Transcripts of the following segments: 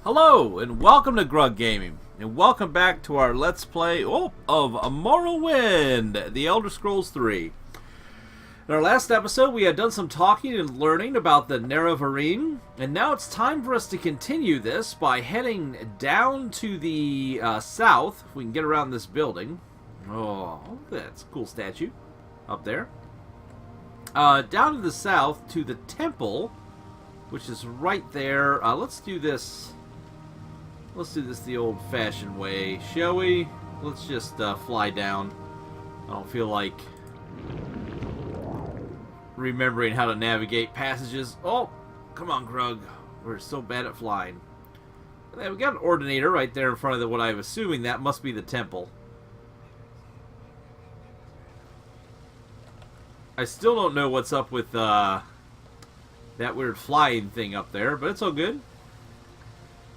Hello, and welcome to Grug Gaming, and welcome back to our Let's Play of Morrowind, The Elder Scrolls 3. In our last episode, we had done some talking and learning about the Nerevarine, and now it's time for us to continue this by heading down to the south, if we can get around this building. Oh, that's a cool statue up there. Down to the south to the temple, which is right there. Let's do this. Let's do this the old-fashioned way, shall we? Let's just fly down. I don't feel like remembering how to navigate passages. Oh, come on, Grug. We're so bad at flying. We got an ordinator right there in front of what I'm assuming that must be the temple. I still don't know what's up with that weird flying thing up there, but it's all good.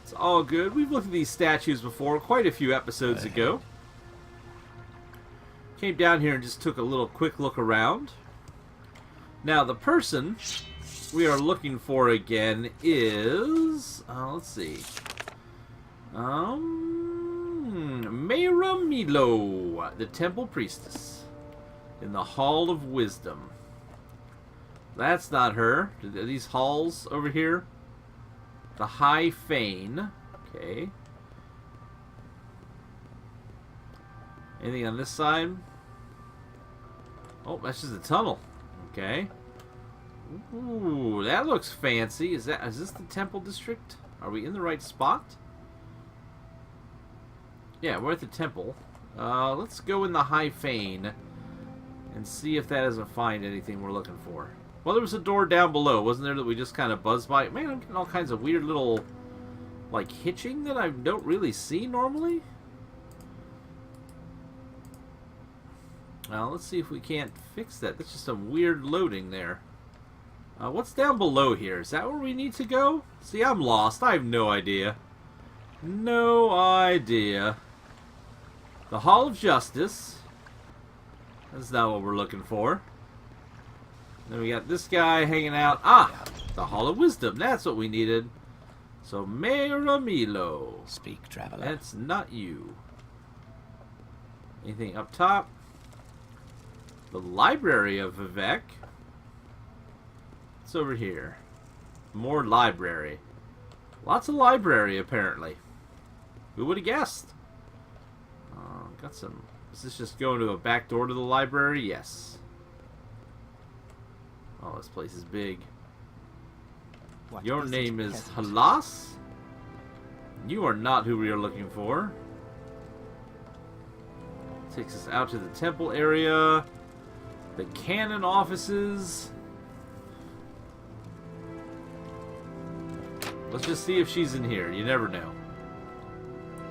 It's all good. We've looked at these statues before, quite a few episodes ago. Came down here and just took a little quick look around. Now, the person we are looking for again is... let's see. Meiramilo, the Temple Priestess, in the Hall of Wisdom. That's not her. Are these halls over here? The High Fane. Okay. Anything on this side? Oh, that's just a tunnel. Okay. Ooh, that looks fancy. Is this the Temple District? Are we in the right spot? Yeah, we're at the temple. Let's go in the High Fane and see if that doesn't find anything we're looking for. Well, there was a door down below, wasn't there, that we just kind of buzzed by? Man, I'm getting all kinds of weird little, like, hitching that I don't really see normally. Well, let's see if we can't fix that. That's just some weird loading there. What's down below here? Is that where we need to go? See, I'm lost. I have no idea. No idea. The Hall of Justice. That's not what we're looking for. Then we got this guy hanging out. Ah! The Hall of Wisdom. That's what we needed. So, Meiramilo. Speak, traveler. That's not you. Anything up top? The Library of Vivek. What's over here? More library. Lots of library, apparently. Who would have guessed? Got some... Is this just going to a back door to the library? Yes. Oh, this place is big. Your name is Halas? You are not who we are looking for. Takes us out to the temple area. The canon offices. Let's just see if she's in here. You never know.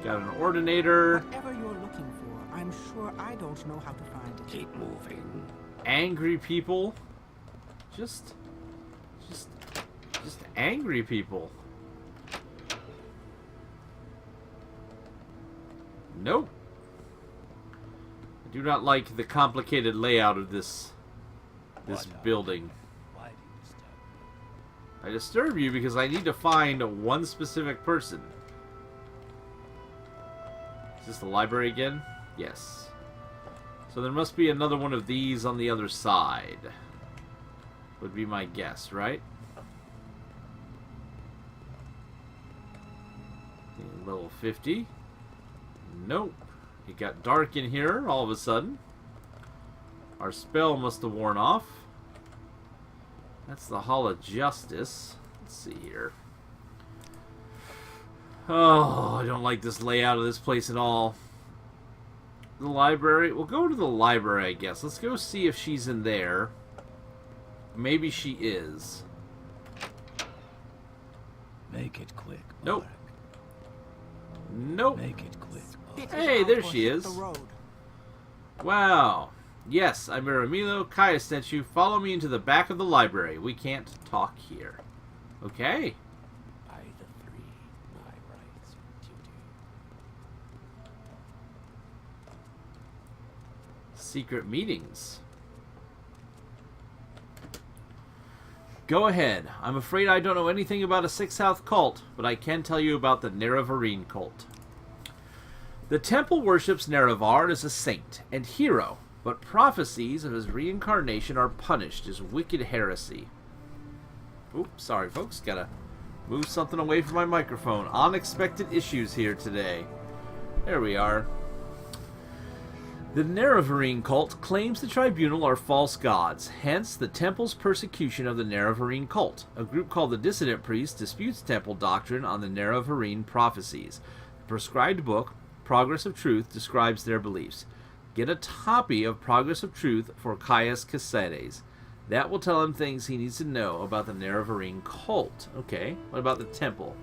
Got an ordinator. Whatever you're looking for, I'm sure I don't know how to find it. Keep moving. Angry people. Just angry people. Nope. I do not like the complicated layout of this building. Why do you disturb? I disturb you because I need to find one specific person. Is this the library again? Yes. So there must be another one of these on the other side. Would be my guess, right? Level 50. Nope. It got dark in here all of a sudden. Our spell must have worn off. That's the Hall of Justice. Let's see here. Oh, I don't like this layout of this place at all. The library. We'll go to the library, I guess. Let's go see if she's in there. Maybe she is. Make it quick. Nope. Mark. Nope. Make it quick. Hey, there she is. Wow. Yes, I'm Meiramilo. Kaya sent you. Follow me into the back of the library. We can't talk here. Okay. By the three, my rights and duty. Secret meetings. Go ahead. I'm afraid I don't know anything about a Sixth House cult, but I can tell you about the Nerevarine cult. The temple worships Nerevar as a saint and hero, but prophecies of his reincarnation are punished as wicked heresy. Oops, sorry folks, gotta move something away from my microphone. Unexpected issues here today. There we are. The Nerevarine cult claims the tribunal are false gods, hence the temple's persecution of the Nerevarine cult. A group called the Dissident Priests disputes temple doctrine on the Nerevarine prophecies. The prescribed book, Progress of Truth, describes their beliefs. Get a copy of Progress of Truth for Caius Caceres. That will tell him things he needs to know about the Nerevarine cult. Okay, what about the temple?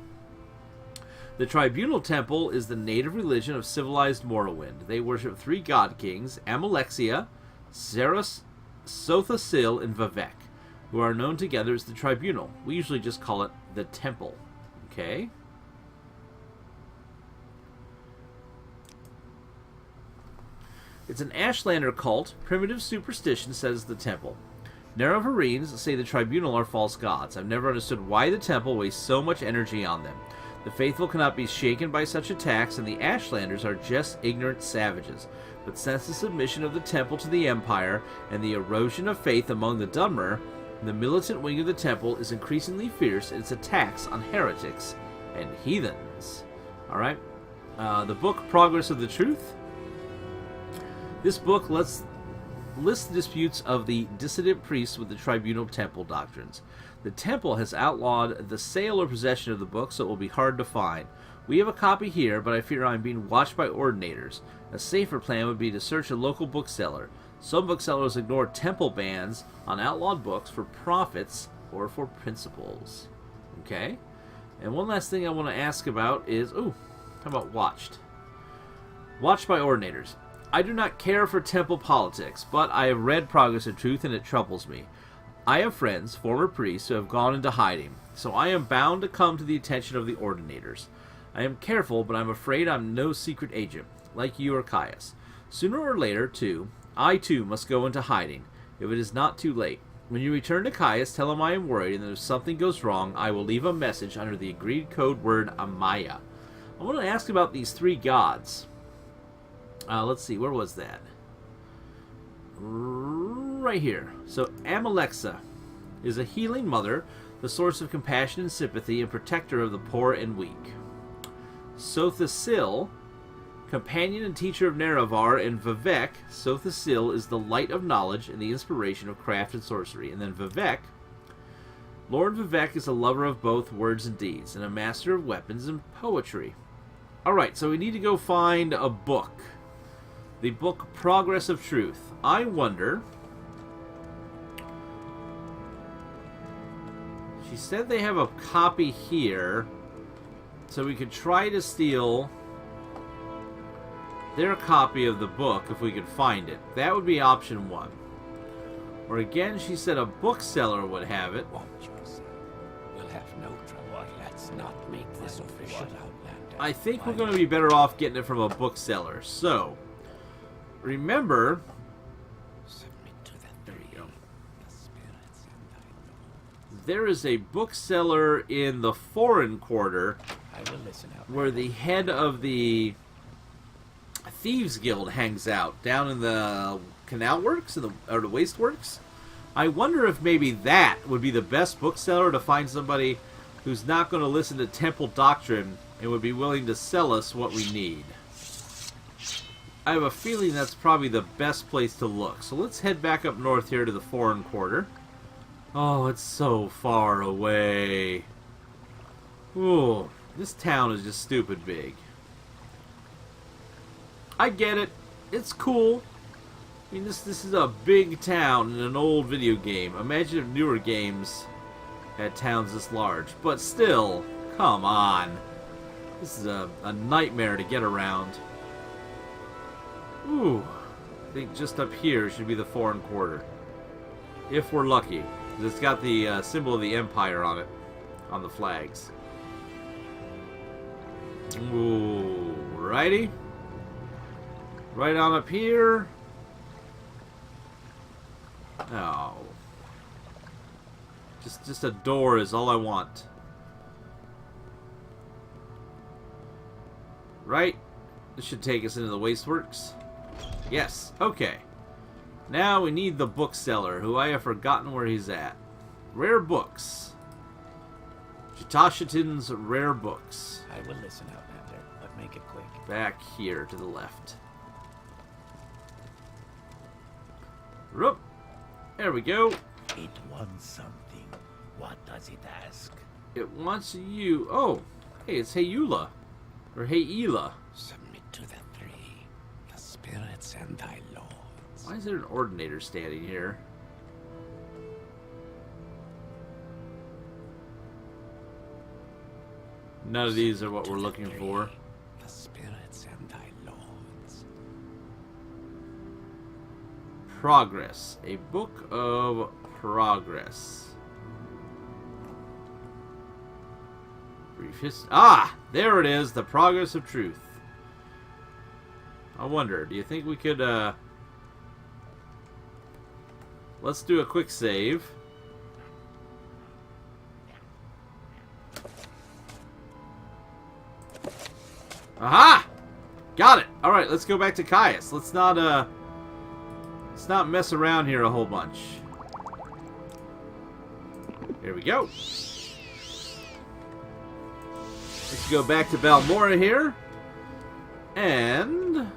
The Tribunal Temple is the native religion of civilized Morrowind. They worship three god kings, Amalexia, Ceres, Sothasil, and Vivek, who are known together as the Tribunal. We usually just call it the Temple. Okay? It's an Ashlander cult. Primitive superstition says the Temple. Nerevarines say the Tribunal are false gods. I've never understood why the Temple wastes so much energy on them. The faithful cannot be shaken by such attacks, and the Ashlanders are just ignorant savages. But since the submission of the Temple to the Empire and the erosion of faith among the Dunmer, the militant wing of the Temple is increasingly fierce in its attacks on heretics and heathens. Alright, the book Progress of the Truth. This book lists the disputes of the dissident priests with the Tribunal Temple doctrines. The Temple has outlawed the sale or possession of the book, so it will be hard to find. We have a copy here, but I fear I'm being watched by ordinators. A safer plan would be to search a local bookseller. Some booksellers ignore Temple bans on outlawed books for profits or for principles. Okay? And one last thing I want to ask about is, how about watched? Watched by ordinators. I do not care for temple politics, but I have read Progress of Truth and it troubles me. I have friends, former priests, who have gone into hiding, so I am bound to come to the attention of the ordinators. I am careful, but I'm afraid I'm no secret agent, like you or Caius. Sooner or later, too, I too must go into hiding, if it is not too late. When you return to Caius, tell him I am worried, and that if something goes wrong, I will leave a message under the agreed code word Amaya. I want to ask about these three gods. Let's see, where was that? Right here. So, Amalexia is a healing mother, the source of compassion and sympathy, and protector of the poor and weak. Sothasil, companion and teacher of Nerevar, and Vivek. Sothasil is the light of knowledge and the inspiration of craft and sorcery. And then Vivek, Lord Vivek is a lover of both words and deeds, and a master of weapons and poetry. Alright, so we need to go find a book. The book Progress of Truth. I wonder... She said they have a copy here, so we could try to steal their copy of the book if we could find it. That would be option one. Or again, she said a bookseller would have it. Watch yourself. We'll have no trouble. Let's not make this official, Outlander. I think we're going to be better off getting it from a bookseller. So, remember... Submit to the There we go. the spirits and I know. There is a bookseller in the foreign quarter I will listen out. where the head of the Thieves Guild hangs out, down in the canal works, or the waste works. I wonder if maybe that would be the best bookseller to find somebody who's not going to listen to temple doctrine and would be willing to sell us what we need. I have a feeling that's probably the best place to look. So let's head back up north here to the foreign quarter. Oh, it's so far away. Ooh, this town is just stupid big. I get it. It's cool. I mean, this is a big town in an old video game. Imagine if newer games had towns this large. But still, come on. This is a nightmare to get around. Ooh. I think just up here should be the foreign quarter. If we're lucky. 'Cause it's got the symbol of the Empire on it. On the flags. Ooh. Righty. Right on up here. Oh. Just a door is all I want. Right? This should take us into the Wasteworks. Yes. Okay. Now we need the bookseller, who I have forgotten where he's at. Rare books. Chitashitin's rare books. I will listen, Outlander, but make it quick. Back here to the left. Roop. There we go. It wants something. What does it ask? It wants you. Oh, hey, it's Heyula. Or Heyela. Submit to the three, the spirits and thy lords. Why is there an ordinator standing here? None of these are what we're looking for. The spirits and thy lords. Progress. A book of progress. Brief history. Ah! There it is. The progress of truth. I wonder, do you think we could, let's do a quick save. Aha! Got it! Alright, let's go back to Caius. Let's not mess around here a whole bunch. Here we go. Let's go back to Balmora here. And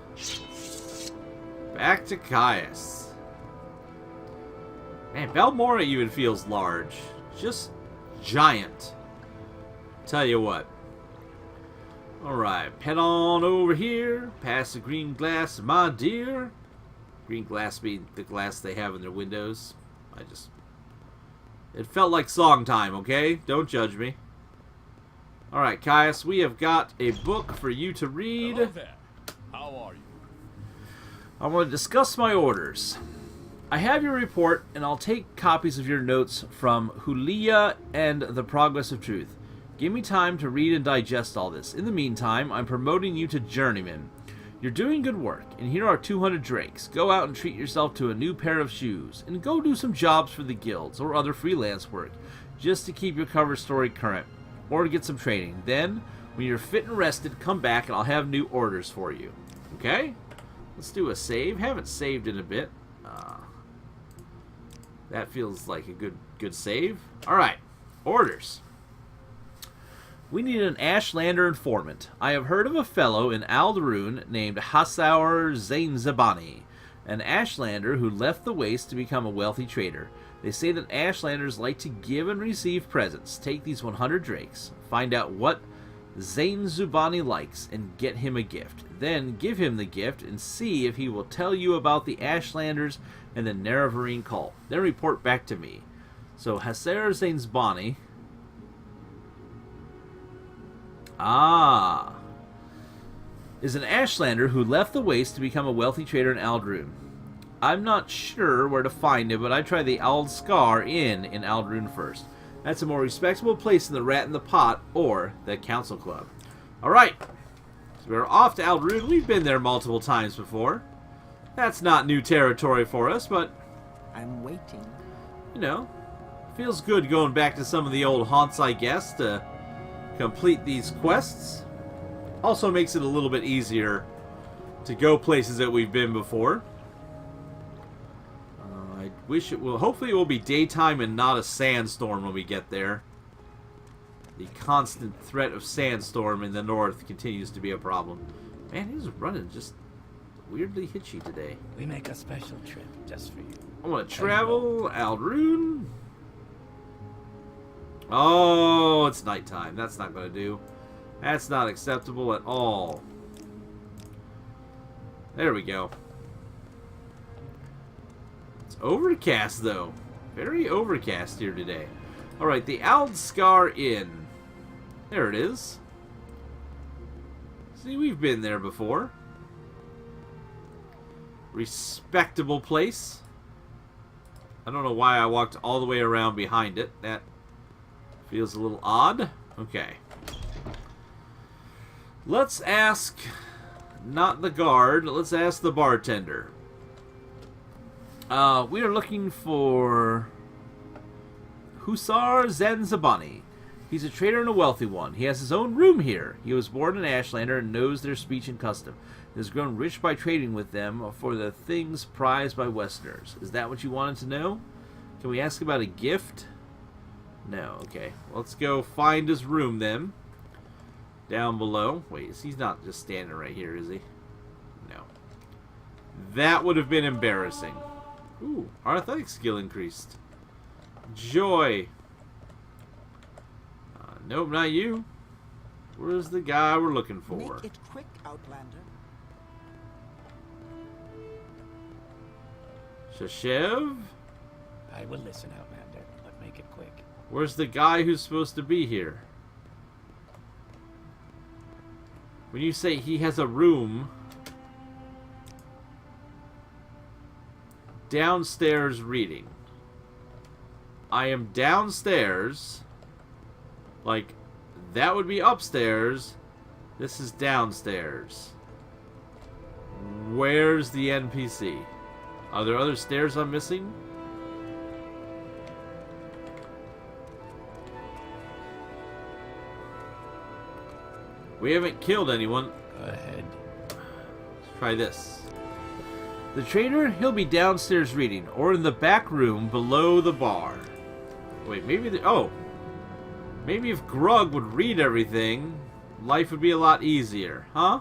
back to Caius. Man, Balmora even feels large. Just giant. Tell you what. Alright, head on over here. Past the green glass, my dear. Green glass being the glass they have in their windows. It felt like song time, okay? Don't judge me. Alright, Caius, we have got a book for you to read. Hello there. How are you? I want to discuss my orders. I have your report, and I'll take copies of your notes from Hulia and the Progress of Truth. Give me time to read and digest all this. In the meantime, I'm promoting you to Journeyman. You're doing good work, and here are 200 drakes. Go out and treat yourself to a new pair of shoes, and go do some jobs for the guilds or other freelance work, just to keep your cover story current, or to get some training. Then, when you're fit and rested, come back and I'll have new orders for you. Okay? Let's do a save. Haven't saved in a bit. That feels like a good save. Alright. Orders. We need an Ashlander informant. I have heard of a fellow in Alderun named Hassauer Zainzabani, an Ashlander who left the Waste to become a wealthy trader. They say that Ashlanders like to give and receive presents. Take these 100 drakes, find out what Zainzubani likes, and get him a gift. Then give him the gift and see if he will tell you about the Ashlanders and the Nerevarine cult. Then report back to me. So Hassauer Zainzabani... is an Ashlander who left the Waste to become a wealthy trader in Alderun. I'm not sure where to find him, but I try the Ald Scar Inn in Alderun first. That's a more respectable place than the Rat in the Pot or the Council Club. Alright, so we're off to Alderun. We've been there multiple times before. That's not new territory for us, but, I'm waiting. you know, feels good going back to some of the old haunts, I guess, to complete these quests. Also makes it a little bit easier to go places that we've been before. I wish it will. Hopefully it will be daytime and not a sandstorm when we get there. The constant threat of sandstorm in the north continues to be a problem. Man, he's running just weirdly hitchy today. We make a special trip just for you. I want to travel Alderun. Oh, it's nighttime. That's not going to do. That's not acceptable at all. There we go. It's overcast, though. Very overcast here today. Alright, the Ald Scar Inn. There it is. See, we've been there before. Respectable place. I don't know why I walked all the way around behind it. That feels a little odd. Okay. Let's ask, not the guard, let's ask the bartender. We are looking for Hussar Zanzabani. He's a trader and a wealthy one. He has his own room here. He was born an Ashlander and knows their speech and custom. He has grown rich by trading with them for the things prized by Westerners. Is that what you wanted to know? Can we ask about a gift? No, okay. Let's go find his room then. Down below. Wait, he's not just standing right here, is he? No. That would have been embarrassing. Ooh, our athletic skill increased. Joy. Nope, not you. Where's the guy we're looking for? Make it quick, Outlander. Shashev? I will listen, Outlander, but make it quick. Where's the guy who's supposed to be here? When you say he has a room downstairs reading. I am downstairs. Like, that would be upstairs. This is downstairs. Where's the NPC? Are there other stairs I'm missing? We haven't killed anyone. Go ahead. Let's try this. The trader, he'll be downstairs reading, or in the back room below the bar. Wait, maybe maybe if Grug would read everything, life would be a lot easier, huh?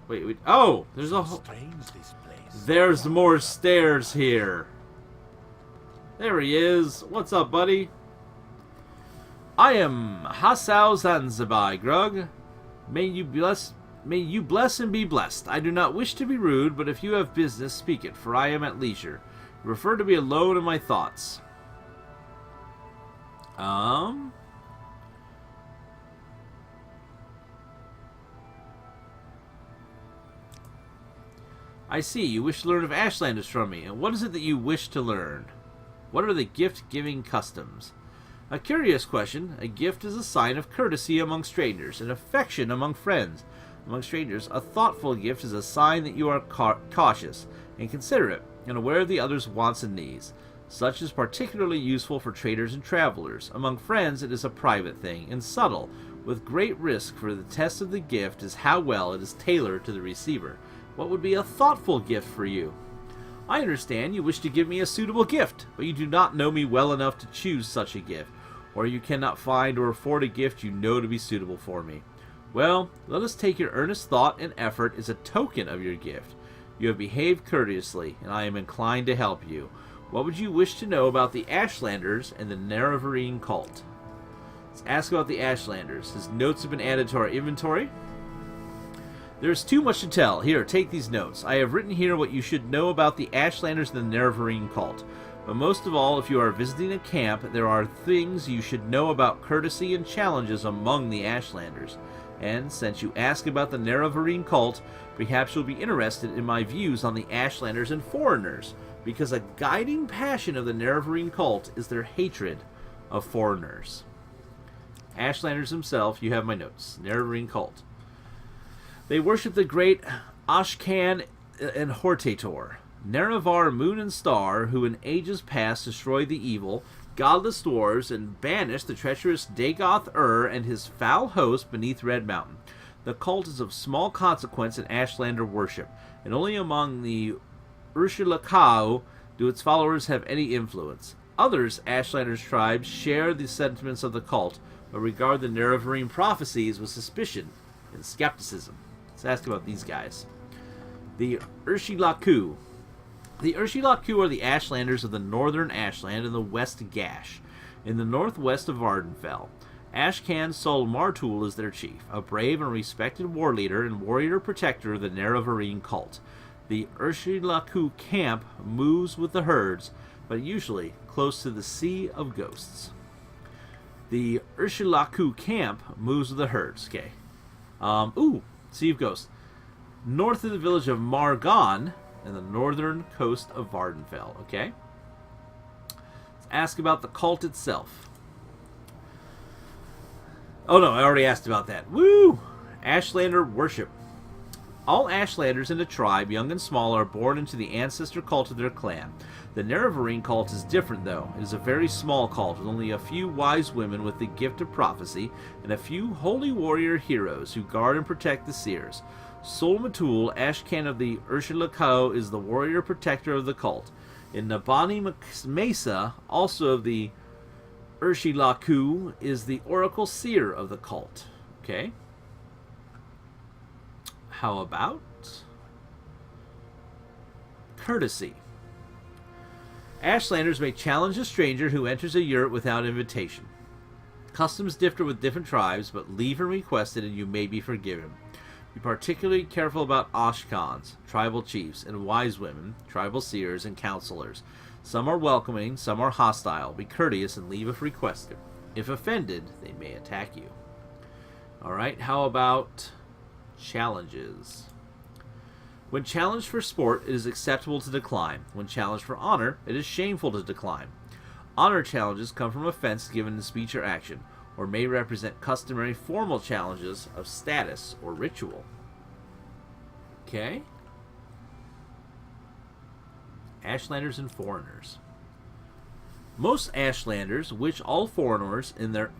Wait, oh, there's a there's more stairs here. There he is. What's up, buddy? I am Hassau Zanzibar, Grug. May you bless and be blessed. I do not wish to be rude, but if you have business, speak it, for I am at leisure. I prefer to be alone in my thoughts. I see, you wish to learn of Ashlanders from me, and what is it that you wish to learn? What are the gift-giving customs? A curious question. A gift is a sign of courtesy among strangers, and affection among friends. Among strangers, a thoughtful gift is a sign that you are cautious and considerate, and aware of the other's wants and needs. Such is particularly useful for traders and travelers. Among friends, it is a private thing, and subtle, with great risk, for the test of the gift is how well it is tailored to the receiver. What would be a thoughtful gift for you? I understand you wish to give me a suitable gift, but you do not know me well enough to choose such a gift, or you cannot find or afford a gift you know to be suitable for me. Well, let us take your earnest thought and effort as a token of your gift. You have behaved courteously, and I am inclined to help you. What would you wish to know about the Ashlanders and the Nerevarine cult? Let's ask about the Ashlanders. His notes have been added to our inventory. There is too much to tell. Here, take these notes. I have written here what you should know about the Ashlanders and the Nerevarine cult. But most of all, if you are visiting a camp, there are things you should know about courtesy and challenges among the Ashlanders. And since you ask about the Nerevarine cult, perhaps you'll be interested in my views on the Ashlanders and foreigners, because a guiding passion of the Nerevarine cult is their hatred of foreigners. Ashlanders themselves, you have my notes. Nerevarine cult. They worship the great Ashkan and Hortator, Nerevar, moon and star, who in ages past destroyed the evil, godless dwarves and banished the treacherous Dagoth and his foul host beneath Red Mountain. The cult is of small consequence in Ashlander worship, and only among the Urshilakau do its followers have any influence. Others Ashlander's tribes share the sentiments of the cult, but regard the Nerevarine prophecies with suspicion and skepticism. Let's ask about these guys. The Urshilaku. The Urshilaku are the Ashlanders of the northern Ashland and the West Gash, in the northwest of Vardenfell. Ashkan Sol Martul is their chief, a brave and respected war leader and warrior protector of the Nerevarine cult. The Urshilaku camp moves with the herds, but usually close to the Sea of Ghosts. The Urshilaku camp moves with the herds. Okay. Sea of Ghosts. North of the village of Margon, and the northern coast of Vardenfell. Okay? Let's ask about the cult itself. Oh no, I already asked about that. Woo! Ashlander worship. All Ashlanders in the tribe, young and small, are born into the ancestor cult of their clan. The Nerevarine cult is different, though. It is a very small cult with only a few wise women with the gift of prophecy and a few holy warrior heroes who guard and protect the seers. Sol Matul, Ashcan of the Urshilakau, is the warrior protector of the cult. In Nabani Mesa, also of the Urshilaku, is the oracle seer of the cult. Okay. How about courtesy? Ashlanders may challenge a stranger who enters a yurt without invitation. Customs differ with different tribes, but leave unrequested and you may be forgiven. Be particularly careful about Ashkans, tribal chiefs, and wise women, tribal seers, and counselors. Some are welcoming, some are hostile. Be courteous and leave if requested. If offended, they may attack you. Alright, how about challenges? When challenged for sport, it is acceptable to decline. When challenged for honor, it is shameful to decline. Honor challenges come from offense given in speech or action, or may represent customary formal challenges of status or ritual. Okay? Ashlanders and foreigners. Most Ashlanders wish all foreigners and their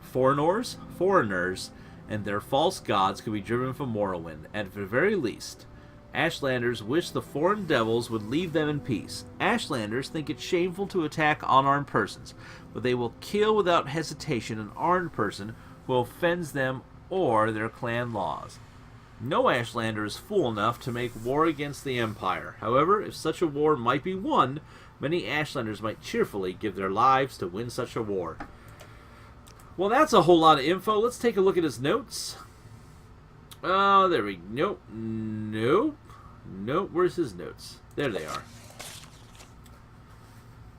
false gods could be driven from Morrowind. At the very least, Ashlanders wish the foreign devils would leave them in peace. Ashlanders think it shameful to attack unarmed persons, but they will kill without hesitation an armed person who offends them or their clan laws. No Ashlander is fool enough to make war against the Empire. However, if such a war might be won, many Ashlanders might cheerfully give their lives to win such a war. Well, that's a whole lot of info. Let's take a look at his notes. Oh, there we go. Nope. Where's his notes? There they are.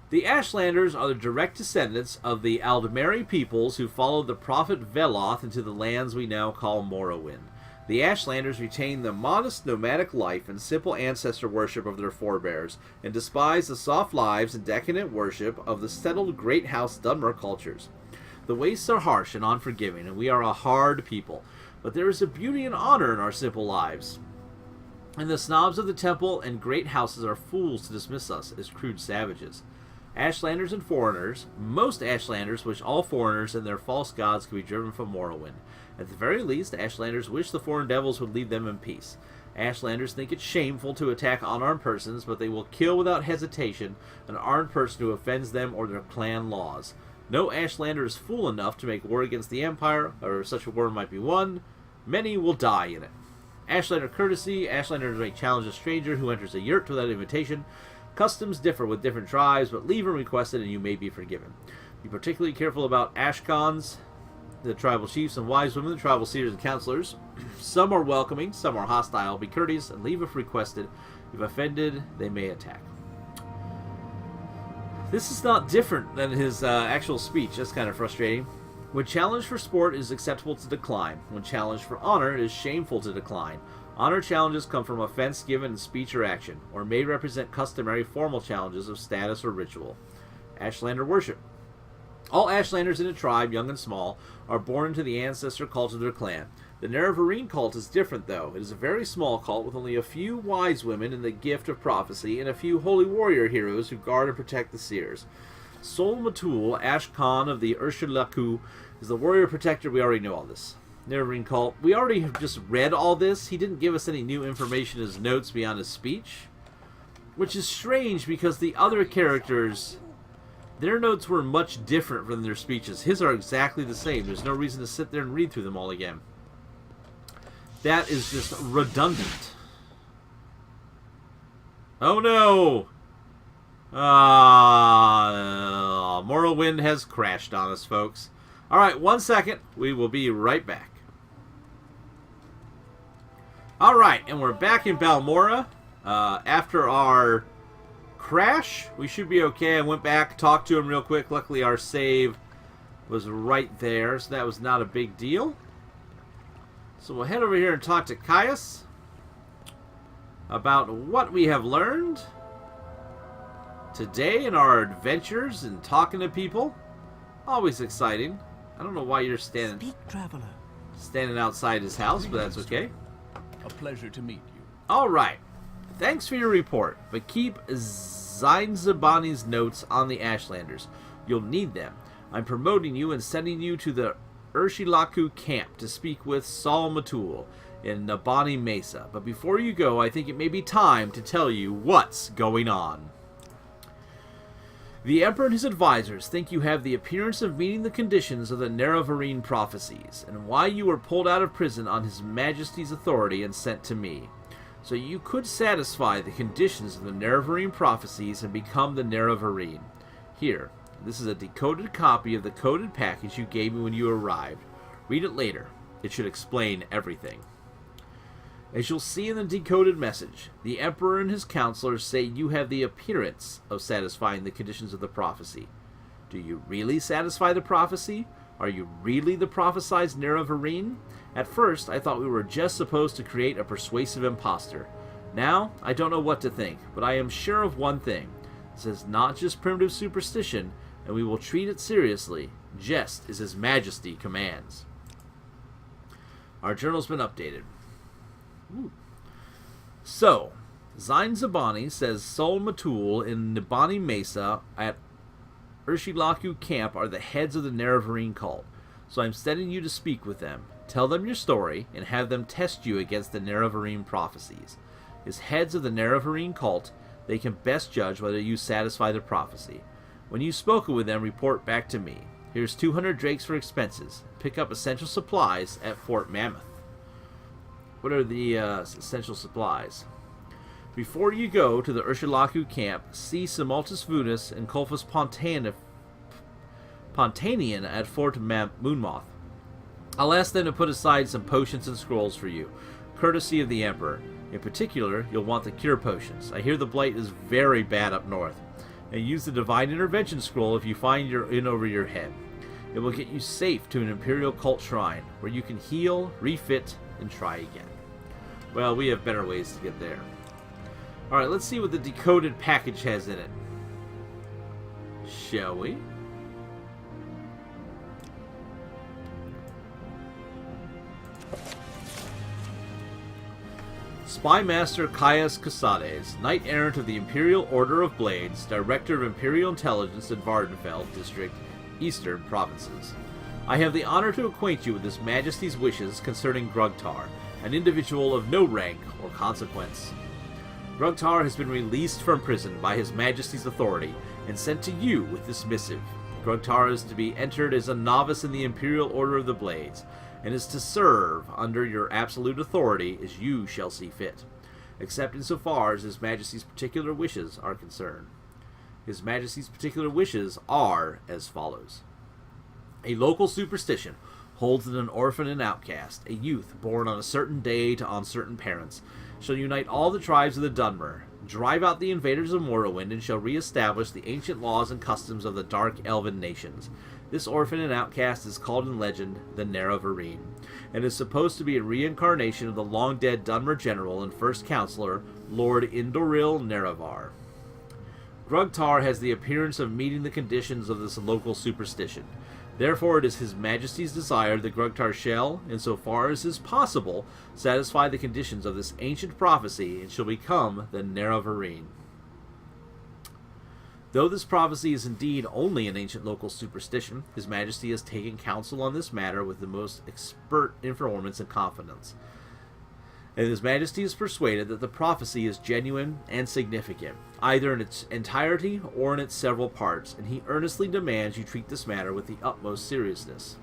The Ashlanders are the direct descendants of the Aldmeri peoples who followed the prophet Veloth into the lands we now call Morrowind. The Ashlanders retain the modest nomadic life and simple ancestor worship of their forebears, and despise the soft lives and decadent worship of the settled Great House Dunmer cultures. The wastes are harsh and unforgiving, and we are a hard people. But there is a beauty and honor in our simple lives. And the snobs of the temple and great houses are fools to dismiss us as crude savages. Ashlanders and foreigners, most Ashlanders wish all foreigners and their false gods could be driven from Morrowind. At the very least, Ashlanders wish the foreign devils would leave them in peace. Ashlanders think it shameful to attack unarmed persons, but they will kill without hesitation an armed person who offends them or their clan laws. No Ashlander is fool enough to make war against the Empire, or such a war might be won. Many will die in it. Ashlander courtesy. Ashlanders may challenge a stranger who enters a yurt without invitation. Customs differ with different tribes, but leave unrequested and you may be forgiven. Be particularly careful about Ashkans, the tribal chiefs and wise women, the tribal seers and counselors. Some are welcoming, some are hostile. Be courteous and leave if requested. If offended, they may attack. This is not different than his actual speech. That's kind of frustrating. When challenged for sport, it is acceptable to decline. When challenged for honor, it is shameful to decline. Honor challenges come from offense given in speech or action, or may represent customary formal challenges of status or ritual. Ashlander worship. All Ashlanders in a tribe, young and small, are born into the ancestor cult of their clan. The Nerevarine cult is different, though. It is a very small cult with only a few wise women in the gift of prophecy and a few holy warrior heroes who guard and protect the seers. Sol Matul, Ashkan of the Urshilaku, is the warrior protector. We already know all this. Nerevarine cult. We already have just read all this. He didn't give us any new information in his notes beyond his speech, which is strange because the other characters, their notes were much different from their speeches. His are exactly the same. There's no reason to sit there and read through them all again. That is just redundant. Oh no! Morrowind has crashed on us, folks. Alright, 1 second. We will be right back. Alright, and we're back in Balmora. After our crash, we should be okay. I went back, talked to him real quick. Luckily, our save was right there, so that was not a big deal. So we'll head over here and talk to Caius about what we have learned today in our adventures and talking to people. Always exciting. I don't know why you're standing outside his house, but that's okay. A pleasure to meet you. All right. Thanks for your report, but keep Zainzabani's notes on the Ashlanders. You'll need them. I'm promoting you and sending you to the Urshilaku camp to speak with Saul Matul in Nabani Mesa. But before you go, I think it may be time to tell you what's going on. The Emperor and his advisors think you have the appearance of meeting the conditions of the Nerevarine prophecies, and why you were pulled out of prison on His Majesty's authority and sent to me. So you could satisfy the conditions of the Nerevarine prophecies and become the Nerevarine. Here, this is a decoded copy of the coded package you gave me when you arrived. Read it later. It should explain everything. As you'll see in the decoded message, the Emperor and his counselors say you have the appearance of satisfying the conditions of the prophecy. Do you really satisfy the prophecy? Are you really the prophesied Nerevarine? At first, I thought we were just supposed to create a persuasive imposter. Now, I don't know what to think, but I am sure of one thing. This is not just primitive superstition, and we will treat it seriously, just as His Majesty commands. Our journal's been updated. Ooh. So, Zain Zabani says Sol Matul in Nibani Mesa at Urshilaku camp are the heads of the Nerevarine cult. So I'm sending you to speak with them. Tell them your story and have them test you against the Nerevarine prophecies. As heads of the Nerevarine cult, they can best judge whether you satisfy the prophecy. When you've spoken with them, report back to me. Here's 200 drakes for expenses. Pick up essential supplies at Fort Mammoth. What are the essential supplies? Before you go to the Urshilaku camp, see Simultus Vunus and Colphus Pontanian at Fort Moonmoth. I'll ask them to put aside some potions and scrolls for you, courtesy of the Emperor. In particular, you'll want the cure potions. I hear the blight is very bad up north. And use the Divine Intervention scroll if you find you're in over your head. It will get you safe to an Imperial cult shrine, where you can heal, refit, and try again. Well, we have better ways to get there. Alright, let's see what the decoded package has in it. Shall we? Spy Master Caius Casades, Knight Errant of the Imperial Order of Blades, Director of Imperial Intelligence in Vardenfeld District, Eastern Provinces. I have the honor to acquaint you with His Majesty's wishes concerning Grugtar, an individual of no rank or consequence. Grugtar has been released from prison by His Majesty's authority and sent to you with this missive. Grugtar is to be entered as a novice in the Imperial Order of the Blades, and is to serve under your absolute authority as you shall see fit, except insofar as His Majesty's particular wishes are concerned. His Majesty's particular wishes are as follows. A local superstition holds that an orphan and outcast, a youth born on a certain day to uncertain parents, shall unite all the tribes of the Dunmer, drive out the invaders of Morrowind, and shall re-establish the ancient laws and customs of the dark elven nations. This orphan and outcast is called in legend the Nerevarine, and is supposed to be a reincarnation of the long-dead Dunmer general and first counselor, Lord Indoril Nerevar. Grugtar has the appearance of meeting the conditions of this local superstition. Therefore, it is His Majesty's desire that Grugtar shall, insofar as is possible, satisfy the conditions of this ancient prophecy, and shall become the Nerevarine. Though this prophecy is indeed only an ancient local superstition, His Majesty has taken counsel on this matter with the most expert informants and confidants. And His Majesty is persuaded that the prophecy is genuine and significant, either in its entirety or in its several parts, and he earnestly demands you treat this matter with the utmost seriousness.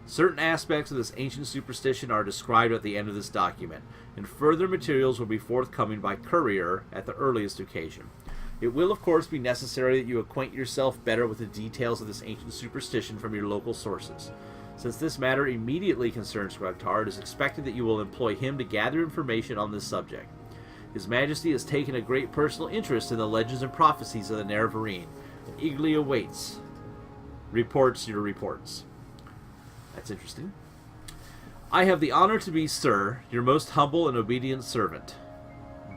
Certain aspects of this ancient superstition are described at the end of this document, and further materials will be forthcoming by courier at the earliest occasion. It will, of course, be necessary that you acquaint yourself better with the details of this ancient superstition from your local sources. Since this matter immediately concerns Grugtar, it is expected that you will employ him to gather information on this subject. His Majesty has taken a great personal interest in the legends and prophecies of the Nerevarine, and eagerly awaits your reports. That's interesting. I have the honor to be, sir, your most humble and obedient servant,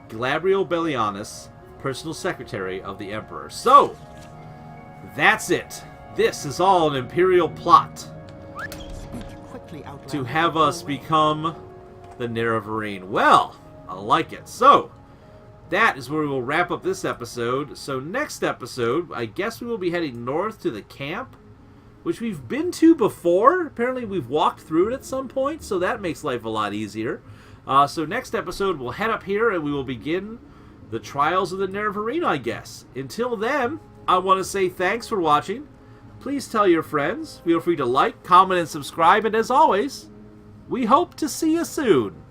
Glabrio Bellianus, personal secretary of the Emperor. So, that's it. This is all an Imperial plot to have us become the Nerevarine. Well, I like it. So, that is where we will wrap up this episode. So next episode, I guess we will be heading north to the camp, which we've been to before. Apparently we've walked through it at some point, so that makes life a lot easier. So next episode, we'll head up here and we will begin the trials of the Nerevarine, I guess. Until then, I want to say thanks for watching. Please tell your friends. Feel free to like, comment, and subscribe. And as always, we hope to see you soon.